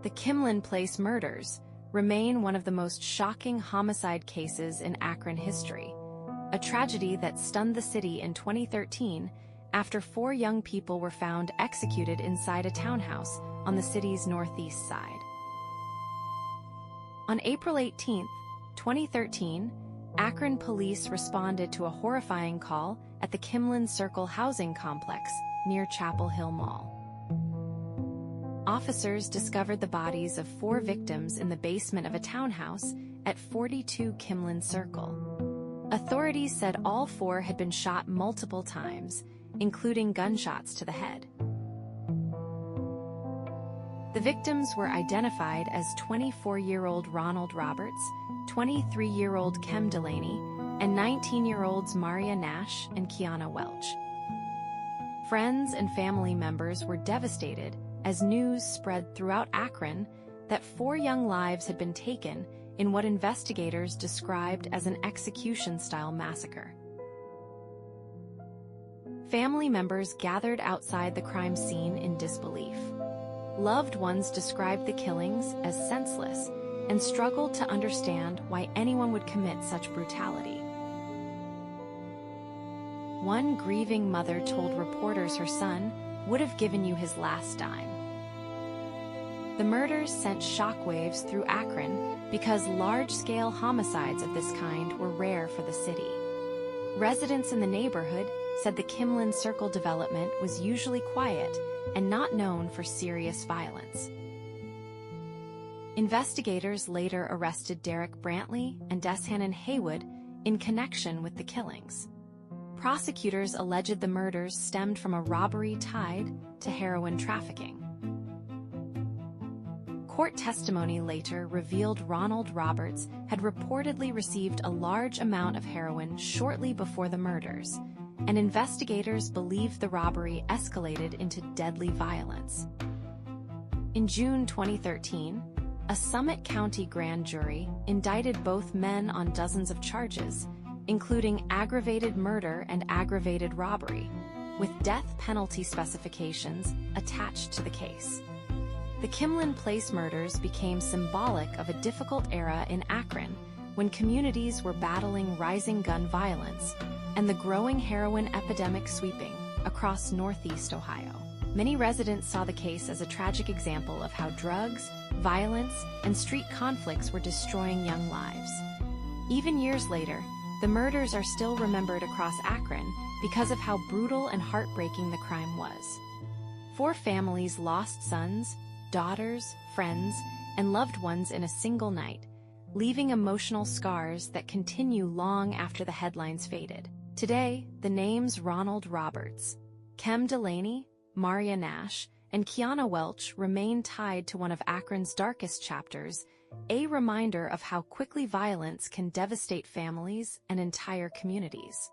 The Kimlyn Place murders remain one of the most shocking homicide cases in Akron history, a tragedy that stunned the city in 2013 after 4 young people were found executed inside a townhouse on the city's northeast side. On April 18, 2013, Akron police responded to a horrifying call at the Kimlyn Circle housing complex near Chapel Hill Mall. Officers discovered the bodies of 4 victims in the basement of a townhouse at 42 Kimlyn Circle. Authorities said all 4 had been shot multiple times, including gunshots to the head. The victims were identified as 24-year-old Ronald Roberts, 23-year-old Kim Delaney, and 19-year-olds Maria Nash and Kiana Welch. Friends and family members were devastated as news spread throughout Akron that 4 young lives had been taken in what investigators described as an execution-style massacre. Family members gathered outside the crime scene in disbelief. Loved ones described the killings as senseless and struggled to understand why anyone would commit such brutality. One grieving mother told reporters her son would have given you his last dime. The murders sent shockwaves through Akron because large-scale homicides of this kind were rare for the city. Residents in the neighborhood said the Kimlyn Circle development was usually quiet and not known for serious violence. Investigators later arrested Derek Brantley and Deshannon Haywood in connection with the killings. Prosecutors alleged the murders stemmed from a robbery tied to heroin trafficking. Court testimony later revealed Ronald Roberts had reportedly received a large amount of heroin shortly before the murders, and investigators believe the robbery escalated into deadly violence. In June 2013, a Summit County grand jury indicted both men on dozens of charges, including aggravated murder and aggravated robbery, with death penalty specifications attached to the case. The Kimlyn Place murders became symbolic of a difficult era in Akron when communities were battling rising gun violence and the growing heroin epidemic sweeping across Northeast Ohio. Many residents saw the case as a tragic example of how drugs, violence, and street conflicts were destroying young lives. Even years later, the murders are still remembered across Akron because of how brutal and heartbreaking the crime was. 4 families lost sons, daughters, friends, and loved ones in a single night, leaving emotional scars that continue long after the headlines faded. Today, the names Ronald Roberts, Kim Delaney, Maria Nash, and Kiana Welch remain tied to one of Akron's darkest chapters, a reminder of how quickly violence can devastate families and entire communities.